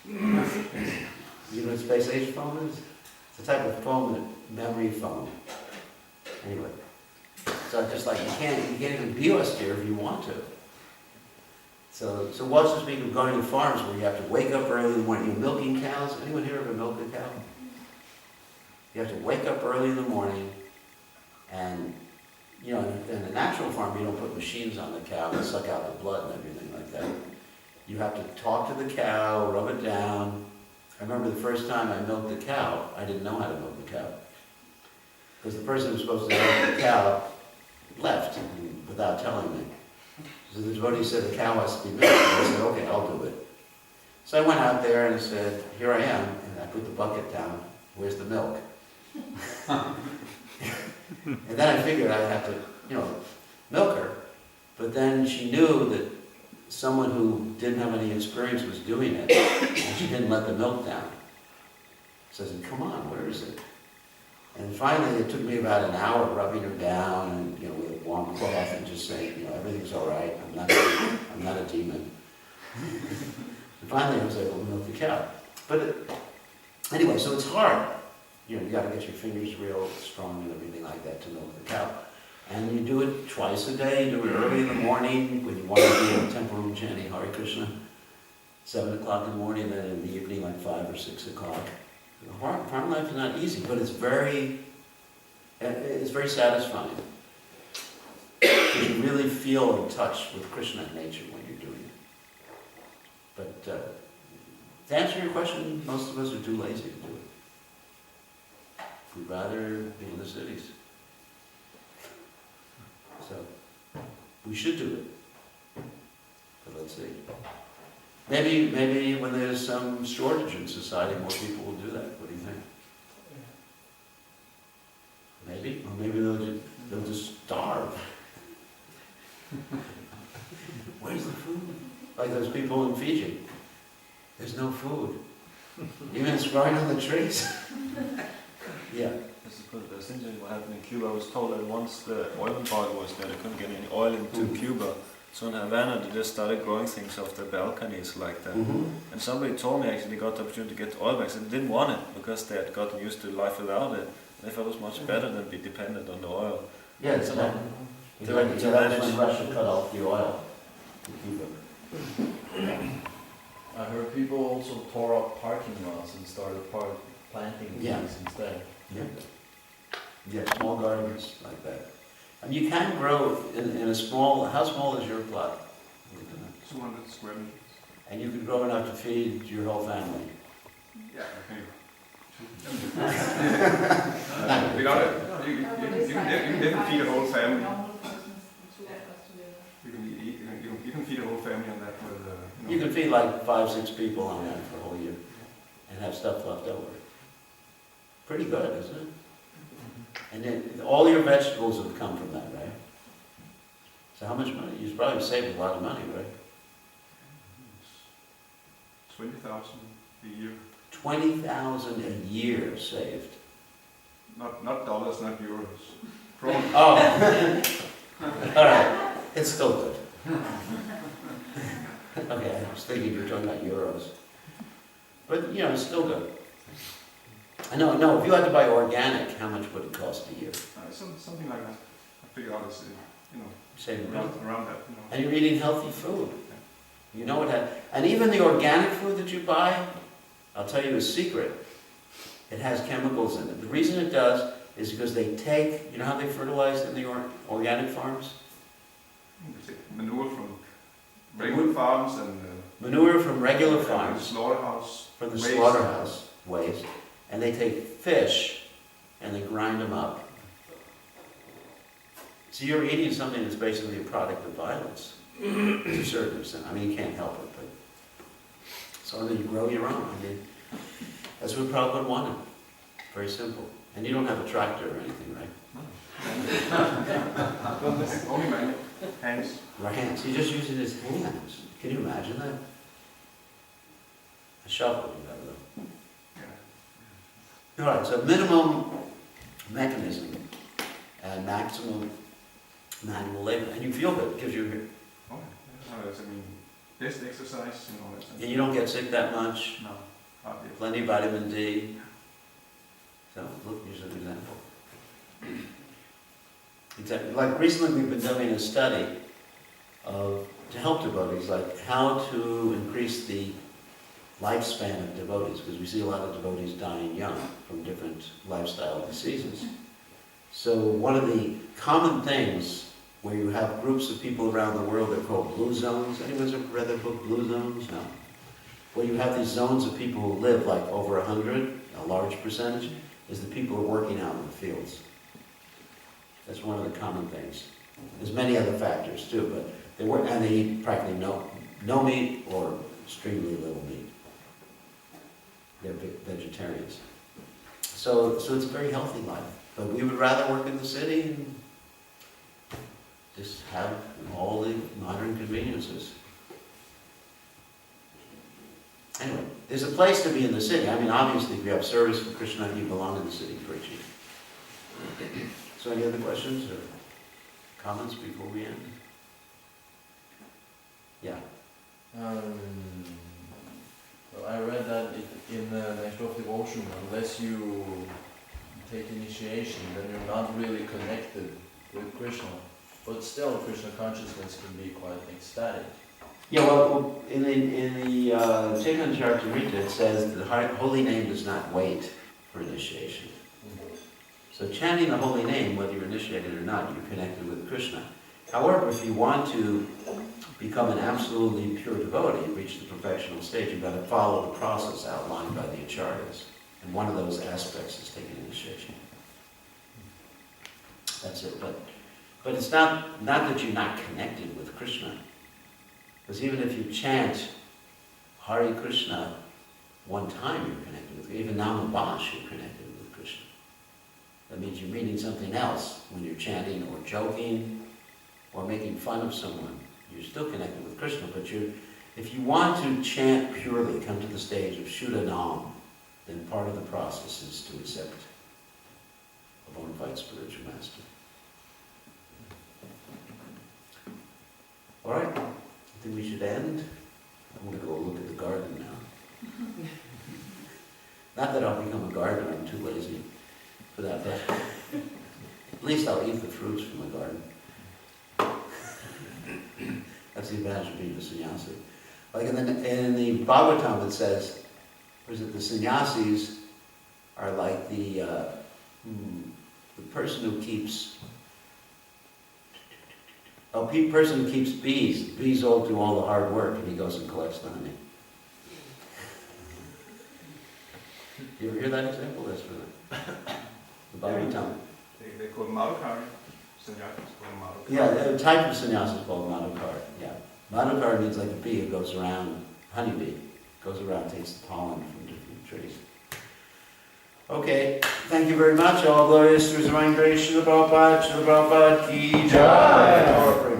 You know what space age phone is? It's a type of phone, memory phone. Anyway, so just like you can't even be austere if you want to. So what's to speak of going to farms where you have to wake up early in the morning? You're milking cows. Anyone here ever milk a cow? You have to wake up early in the morning, and you know, in a natural farm, you don't put machines on the cow and suck out the blood and everything like that. You have to talk to the cow, rub it down. I remember the first time I milked the cow, I didn't know how to milk the cow. Because the person who was supposed to milk the cow left without telling me. So the devotee said the cow has to be milked. And I said, okay, I'll do it. So I went out there and I said, here I am. And I put the bucket down. Where's the milk? And then I figured I'd have to, you know, milk her. But then she knew that someone who didn't have any experience was doing it, and she didn't let the milk down. So I said, come on, where is it? And finally, it took me about an hour rubbing her down, and you know, with a warm cloth, and just saying, you know, everything's all right. I'm not a demon. And finally, I was able to milk the cow. But anyway, so it's hard. You know, you got to get your fingers real strong and everything like that to milk the cow. And you do it twice a day. You do it early in the morning when you want to be in the temple room chanting Hare Krishna, 7 o'clock in the morning, and then in the evening like 5 or 6 o'clock. Farm life is not easy, but it's very satisfying. Because you really feel in touch with Krishna and nature when you're doing it. But to answer your question, most of us are too lazy to do it. We'd rather be in the cities. So, we should do it. But let's see. Maybe when there's some shortage in society, more people will do that. What do you think? Maybe? Or maybe they'll just starve. Where's the food? Like those people in Fiji. There's no food. Even it's growing on the trees. Yeah. That's interesting what happened in Cuba. I was told that once the oil embargo was there, they couldn't get any oil into Cuba. So in Havana, they just started growing things off their balconies like that. And somebody told me actually they got the opportunity to get oil back. They didn't want it because they had gotten used to life without it. They thought it was much better than be dependent on the oil. Yeah, it's that. That was when Russia cut off the oil to Cuba. I heard people also tore up parking lots and started planting trees instead. Yeah. Yeah, small gardens like that. And you can grow in a small, how small is your plot? 200 square meters. And you can grow enough to feed your whole family. Yeah, okay. You got it. You can definitely feed a whole family. You can feed a whole family on that with, You can feed like 5-6 people on that for a whole year and have stuff left over. Pretty good, isn't it? And then all your vegetables have come from that, right? So how much money? You've probably saved a lot of money, right? 20,000 a year. 20,000 a year saved. Not dollars, not euros. Oh, all right. It's still good. Okay, I was thinking you were talking about euros. But, you know, it's still good. No, if you had to buy organic, how much would it cost a year? Something like that. I figure out it's, Saving around that. And you're eating healthy food. You know what? And even the organic food that you buy, I'll tell you a secret. It has chemicals in it. The reason it does is because they take, you know how they fertilize in the organic farms? Manure from regular farms and manure from regular farms, slaughterhouse, from the slaughterhouse waste, and they take fish and they grind them up. So you're eating something that's basically a product of violence to a certain extent. I mean, you can't help it, but so then you grow your own. I mean, that's what Prabhupada wanted. Very simple. And you don't have a tractor or anything, right? Only my hands. Your hands. He's just using his hands. Can you imagine that? A shovel, you have though. Yeah. All right, so minimum mechanism and maximum manual labor. And you feel good. It gives you... Oh, I mean, best exercise and all that. And you don't get sick that much, No, hardly. plenty of vitamin D. So, look, here's an example. Exactly. Like recently we've been doing a study to help devotees, like how to increase the lifespan of devotees, because we see a lot of devotees dying young from different lifestyle diseases. So one of the common things where you have groups of people around the world, they're called blue zones. Anyone's ever read the book Blue Zones? No. Where you have these zones of people who live like over 100, a large percentage, is the people who are working out in the fields. That's one of the common things. There's many other factors too, but they work, and they eat practically no meat or extremely little meat. They're vegetarians. So it's a very healthy life. But we would rather work in the city and just have all the modern conveniences. Anyway, there's a place to be in the city. I mean, obviously, if you have service for Krishna, you belong in the city preaching. So any other questions or comments before we end? Yeah. Well, I read that in the Next of Devotion, unless you take initiation, then you're not really connected with Krishna. But still, Krishna consciousness can be quite ecstatic. Yeah, well, in the Chaitanya Charitamrita, it says the holy name does not wait for initiation. So chanting the holy name, whether you're initiated or not, you're connected with Krishna. However, if you want to become an absolutely pure devotee, reach the perfectional stage, you've got to follow the process outlined by the acharyas. And one of those aspects is taking initiation. That's it. But it's not that you're not connected with Krishna. Because even if you chant Hare Krishna one time, you're connected with Krishna. Even Namabash, you're connected with Krishna. That means you're meaning something else when you're chanting or joking or making fun of someone. You're still connected with Krishna, but if you want to chant purely, come to the stage of Shuddha Nam, then part of the process is to accept a bona fide spiritual master. All right, I think we should end. I'm going to go look at the garden now. Not that I'll become a gardener, I'm too lazy for that, but at least I'll eat the fruits from the garden. That's the advantage of being a sannyasi. Like in the Bhagavatam it says, or is it the sannyasis are like the person who keeps, person who keeps bees. Bees all do all the hard work and he goes and collects the honey. You ever hear that example? That's really the Bhagavatam. They call Madhukari. Sannyasis called Madhukari. Yeah, the type of sannyasa is called Madhukar. Yeah. Madhukar means like a bee who goes around, honeybee, goes around, takes the pollen from different trees. Okay, thank you very much. All glorious to His divine grace, Srila Prabhupada ki jai.